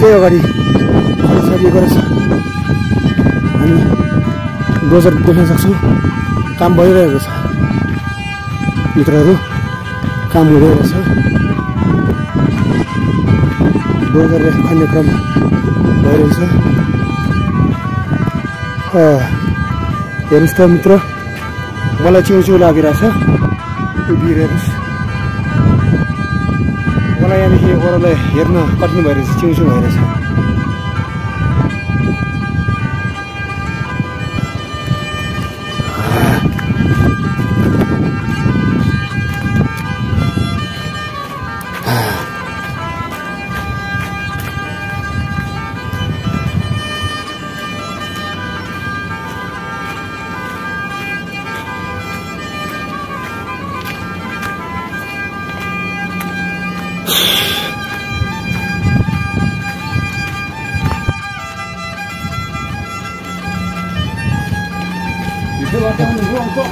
[SPEAKER 1] निकै अगाडि खनिसकिएको रहेछ। हामी डोजर देख्न सक्छौँ, काम भइरहेको छ मित्रहरू, काम हुँदै रहेछ। डोजरले खन्ने क्रम भइरहेछ। हेर्नुहोस् त मित्र, मलाई चिउचिउ लागिरहेछ यो भिर हेर्नुहोस्। मलाई यहाँदेखि ओह्रालो हेर्न कठिन भइरहेछ, चिउचिउ भइरहेछ।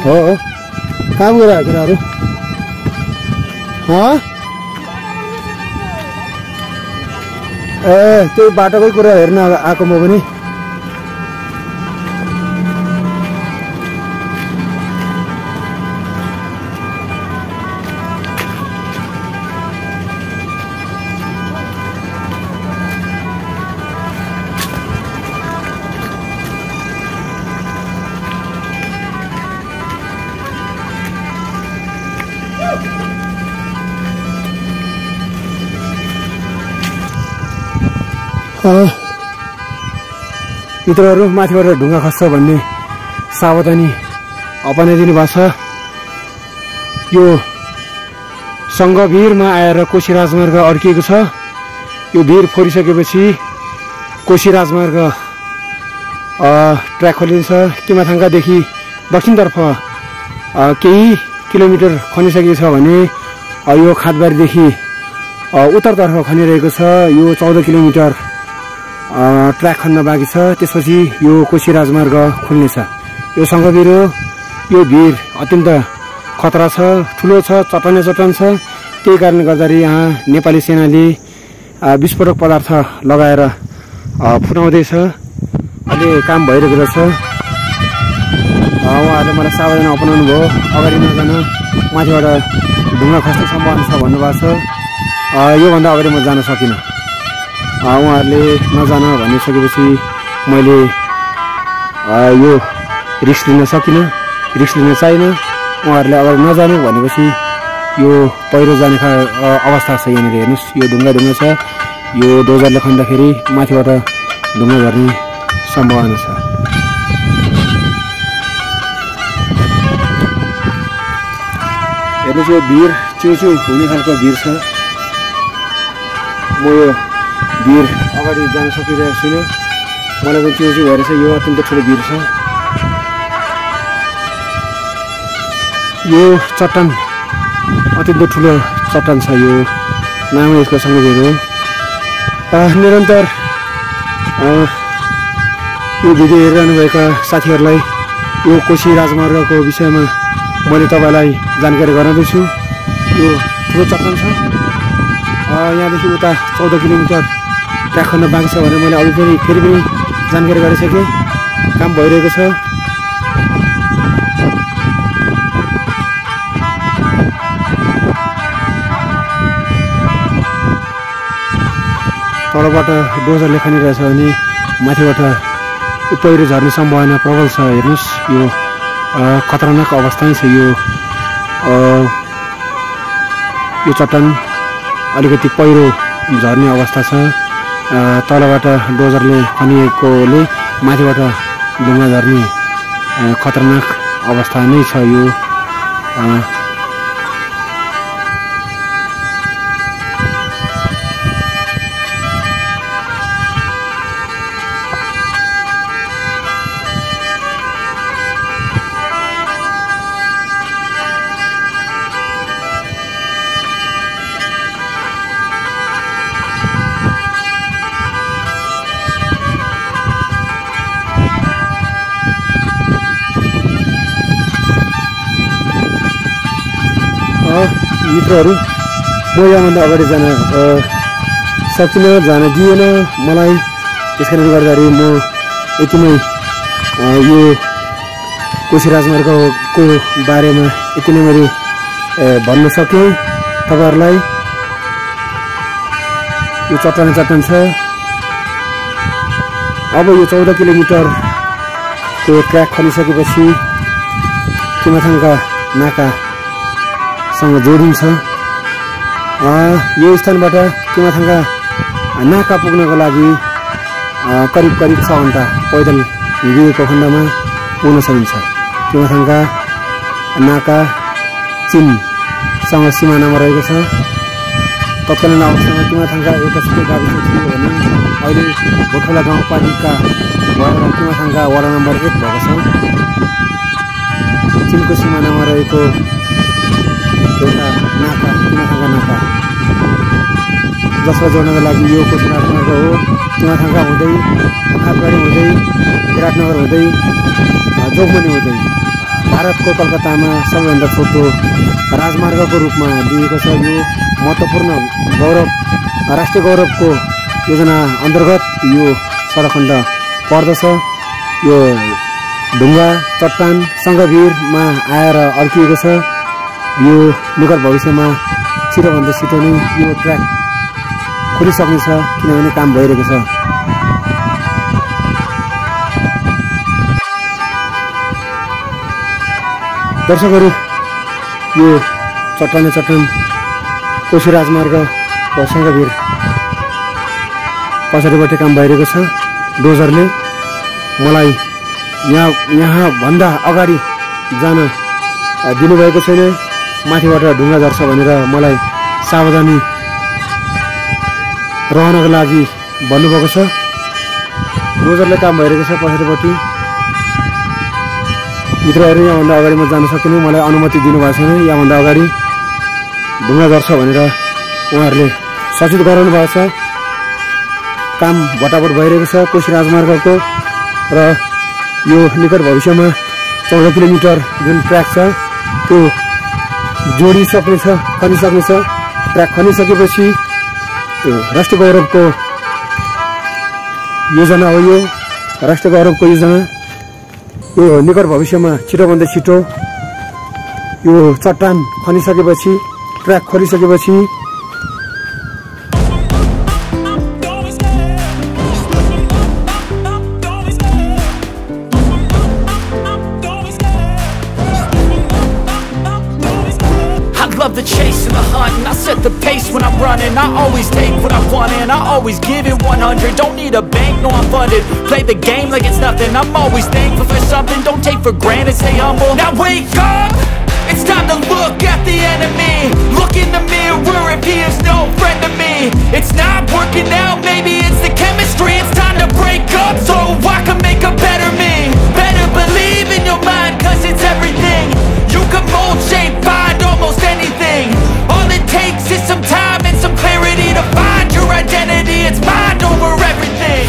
[SPEAKER 1] हो कहाँ गएर कुराहरू त्यही बाटोकै कुरा हेर्न आएको म पनि। मित्रहरू, माथिबाट ढुङ्गा खस्छ भन्ने सावधानी अपनाइदिनु भएको छ। यो सङ्घभिरमा आएर कोशी राजमार्ग अड्किएको छ। यो भिर फोरिसकेपछि कोशी राजमार्ग ट्र्याक खोलिन्छ। किमाथाङ्कादेखि दक्षिणतर्फ केही किलोमिटर खनिसकेको छ भने यो खातबारीदेखि उत्तरतर्फ खनिरहेको छ। यो 14 किलोमिटर ट्र्याक खन्न बाँकी छ। त्यसपछि यो कोशी राजमार्ग खुल्नेछ। यो सङ्घभिर हो। यो भिर अत्यन्त खतरा छ, ठुलो छ, चट्टानै चट्टान छ। त्यही कारणले गर्दाखेरि यहाँ नेपाली सेनाले विस्फोटक पदार्थ लगाएर फुटाउँदैछ। अहिले काम भइरहेको रहेछ। उहाँहरूले मलाई सावधानी अपनाउनु भयो, अगाडि नजान, माथिबाट ढुङ्गा खस्ने सम्भावना छ भन्नुभएको छ। योभन्दा अगाडि म जान सकिनँ। उहाँहरूले नजान भनिसकेपछि मैले यो रिस्क लिन सकिनँ, रिस्क लिन चाहिनँ। उहाँहरूले अगाडि नजानु भनेपछि यो पहिरो जाने अवस्था छ। यहाँनिर हेर्नुहोस्, यो ढुङ्गा छ। यो डोजरले खन्दाखेरि माथिबाट ढुङ्गा झर्ने सम्भावना छ। हेर्नुहोस्, यो भिर चिउचिउ हुने खालको भिर छ। म यो भिर अगाडि जान सकिरहेको छुइनँ, मलाई पनि चिउचिउ भएर छ। यो अत्यन्त ठुलो भिर छ। यो चट्टान अत्यन्त ठुलो चट्टान छ। यो नाम यसको सङ्घभिर हो। निरन्तर यो भिडियो हेरिरहनुभएका साथीहरूलाई यो कोशी राजमार्गको विषयमा मैले तपाईँलाई जानकारी गराउँदैछु। यो ठुलो चट्टान छ, यहाँदेखि उता 14 किलोमिटर ट्र्याक खन्न बाँकी छ भनेर मैले अघि फेरि पनि जानकारी गरिसकेँ। काम भइरहेको छ। तलबाट डोजरले खनिरहेछ भने माथिबाट पहिरो झर्ने सम्भावना प्रबल छ। हेर्नुहोस्, यो खतरनाक अवस्थामै छ। यो चट्टान अलिकति पहिरो झर्ने अवस्था छ। तलबाट डोजरले खनिएकोले माथिबाट ढुङ्गा झर्ने खतरनाक अवस्था नै छ। यो मित्रहरू, म यहाँभन्दा अगाडि जान सकिनँ, जान दिएन मलाई। त्यस कारणले गर्दाखेरि म यतिमै यो कोशी राजमार्गको बारेमा यति नै मैले भन्न सकेँ तपाईँहरूलाई। यो चट्टान छ। अब यो 14 किलोमिटरको ट्र्याक खनिसकेपछि किमाथाङका नाकासँग जोडिन्छ। यो स्थानबाट किमाथाङका नाका पुग्नको लागि करिब 6 घन्टा पैदल हिँडिएको खण्डमा पुग्न सकिन्छ। किमाथाङका नाका चीनसँग सिमानामा रहेको छ। तत्कालीन अवस्थामा किमाथाङका एउटा छुट्टै गाविस थियो भने अहिले भोटखोला गाउँपालिका भएर किमाथाङका वडा नम्बर 1 भएको छ। चीनको सिमानामा रहेको एउटा नाका किमाथाङका नाका, जसलाई जोड्नको लागि यो कोशी राजमार्ग हो। किमाथाङका हुँदै खातबारी हुँदै विराटनगर हुँदै जोगमनी हुँदै भारतको कलकत्तामा सबैभन्दा छोटो राजमार्गको रूपमा दिएको छ। यो महत्त्वपूर्ण राष्ट्रिय गौरवको योजना अन्तर्गत यो सडक खण्ड पर्दछ। यो ढुङ्गा चट्टान सङ्घवीरमा आएर अड्किएको छ। यो निकट भविष्यमा छिटोभन्दा छिटो नै यो ट्र्याक खोलिसक्नेछ, किनभने काम भइरहेको छ। दर्शकहरू, यो चट्टान कोशी राजमार्गको सङ्घवीर पछाडिबाट काम भइरहेको छ। डोजरले मलाई यहाँभन्दा अगाडि जान दिनुभएको छैन। माथिबाट ढुङ्गा झर्छ भनेर मलाई सावधानी रहनको लागि भन्नुभएको छ। डोजरले काम भइरहेको छ पछाडिपट्टि। मित्रहरू, यहाँभन्दा अगाडि म जान सकिनँ, मलाई अनुमति दिनुभएको छैन। यहाँभन्दा अगाडि ढुङ्गा झर्छ भनेर उहाँहरूले सचेत गराउनु भएको छ। काम भटाभट भइरहेको छ कोशी राजमार्गको, र यो निकट भविष्यमा 14 किलोमिटर जुन ट्र्याक छ त्यो जोडिसक्नेछ, खनिसक्नेछ। ट्र्याक खनिसकेपछि राष्ट्रिय गौरवको योजना हो। यो राष्ट्रिय गौरवको योजना यो निकट भविष्यमा छिटोभन्दा छिटो यो चट्टान खनिसकेपछि, track खोलिसकेपछि
[SPEAKER 4] love the chase and the hunt, and I set the pace when I'm running. I always take what I want and I always give it 100. Don't need a bank, no I'm funded. Play the game like it's nothing. I'm always thankful for something. Don't take for granted, stay humble. Now wake up, it's time to look at the enemy. Look in the mirror if he is no friend to me. It's not working out, maybe it's the chemistry. It's time to break up so I can make a better me. Better believe in your mind, cause it's everything. You can mold, shape, find almost anything. All it takes is some time and some clarity to find your identity. It's mind over everything.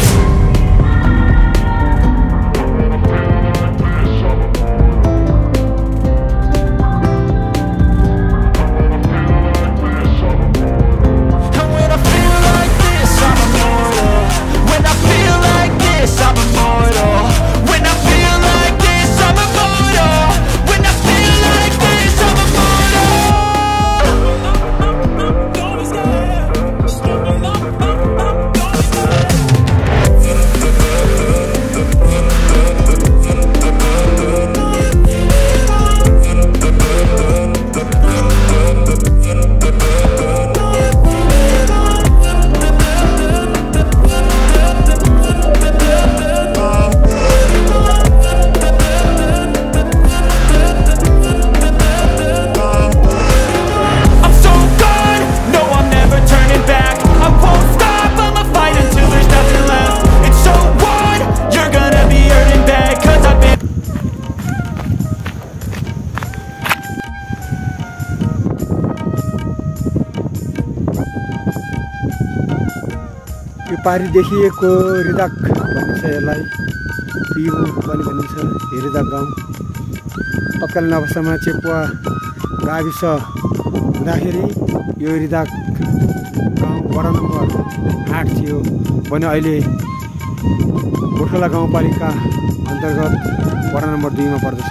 [SPEAKER 1] पारी देखिएको रिदाक भनिन्छ यसलाई पिबु पनि भनिन्छ रिदाक गाउँ तत्कालीन अवस्थामा चेपुवा गाविस हुँदाखेरि यो रिदाक गाउँ वडा नम्बर 8 थियो भने अहिले गोठला गाउँपालिका अन्तर्गत वडा नम्बर 2 मा पर्दछ।